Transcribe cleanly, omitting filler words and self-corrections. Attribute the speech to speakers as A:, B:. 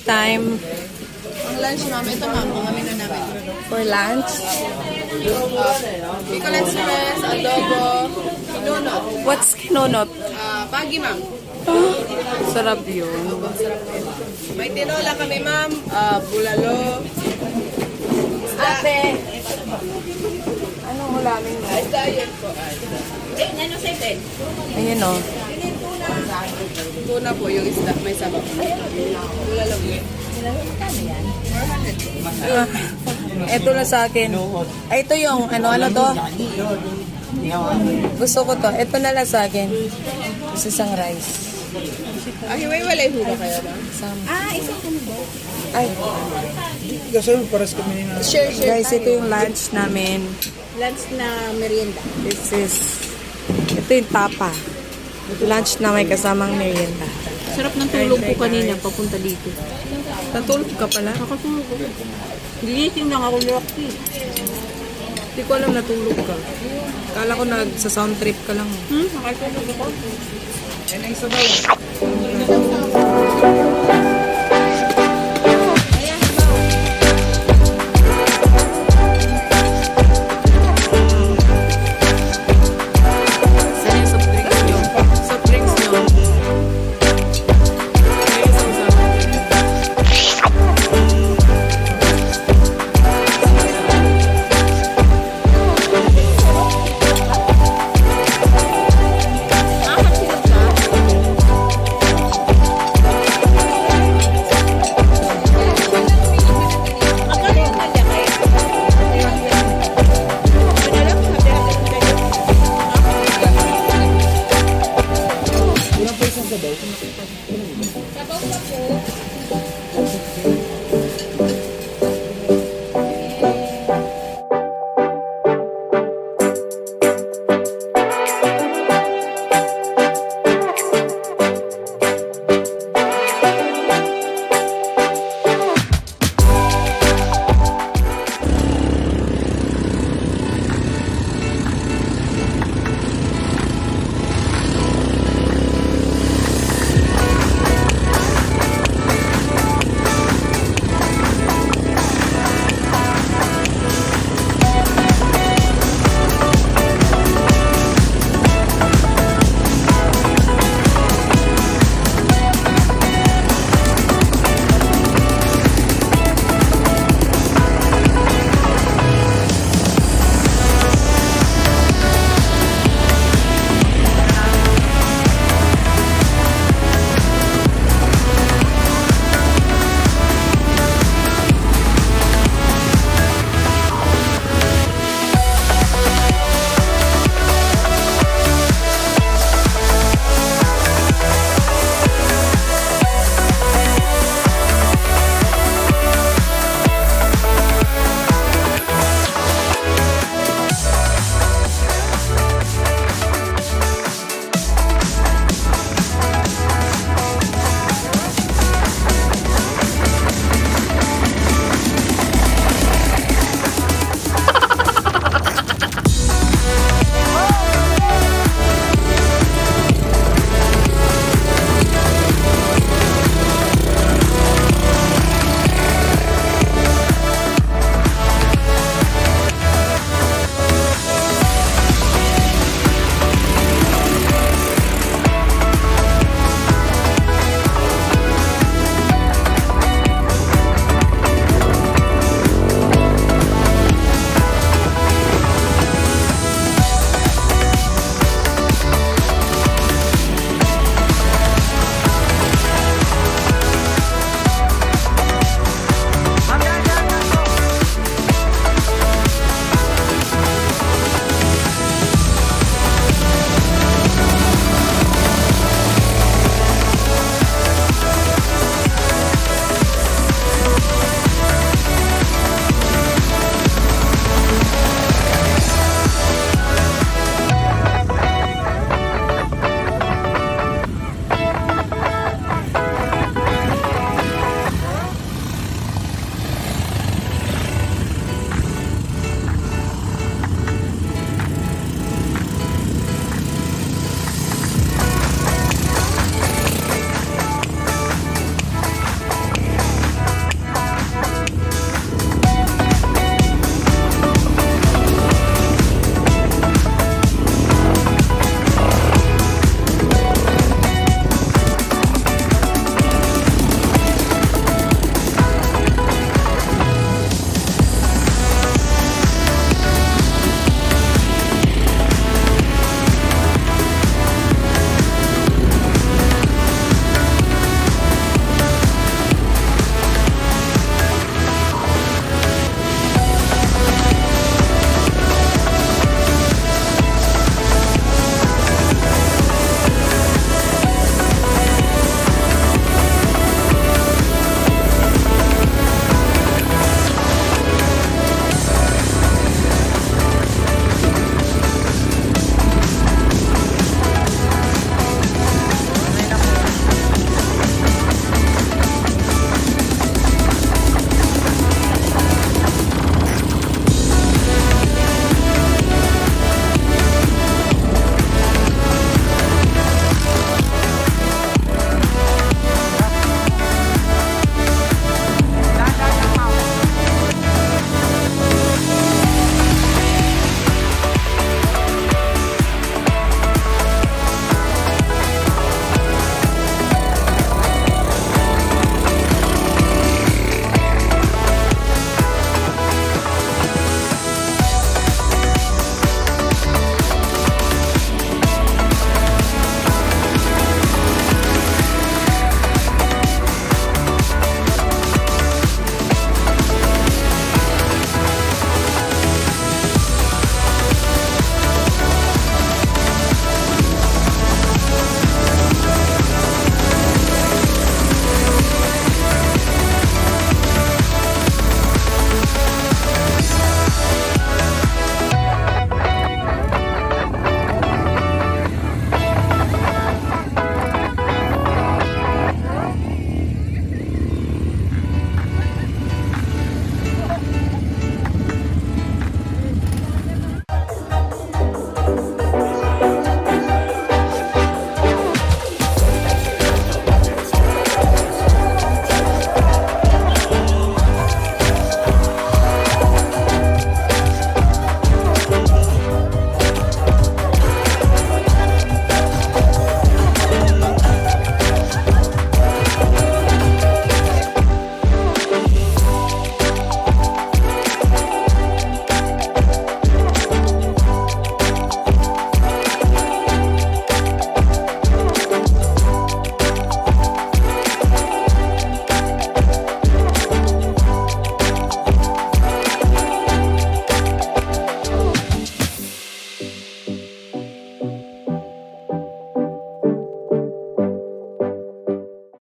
A: Time
B: Ang lunch ma'am, ito ma'am, mga menu namin.
A: for lunch.
B: Bicol Express, adobo, kinunot.
A: What's kinonot?
B: Pagi ma'am.
A: Sarap yun.
B: May tinola kami ma'am, bulalo. Ate!
A: Anong ulamin mo?
B: Isda yun po.
A: Ayun o.
B: Tuna po yung isda, may sabaw. Bulalo.
A: Ito na sa akin. Ay, ito yung ano to? Gusto ko to. Ito na lang sa akin. Gusto isang rice.
B: Hiwalay ho ba kayo ma'am?
A: Isang Ay,
C: Kasi pares kami na
B: Share.
A: guys, ito yung lunch namin.
B: Lunch na merienda.
A: Ito yung tapa. Lunch na may kasamang merienda.
D: Sarap ng tulog ko kanina papunta dito.
A: Natulog ka pala?
D: Nakatulog ko. Gigising lang ako luwakti.
A: Hindi ko alam natulog ka. Kala ko nagsa-sound trip ka lang.
D: Nakatulog ako.
C: yan ang sabaw.
A: Saan yung soft drinks nyo? Soft drinks nyo?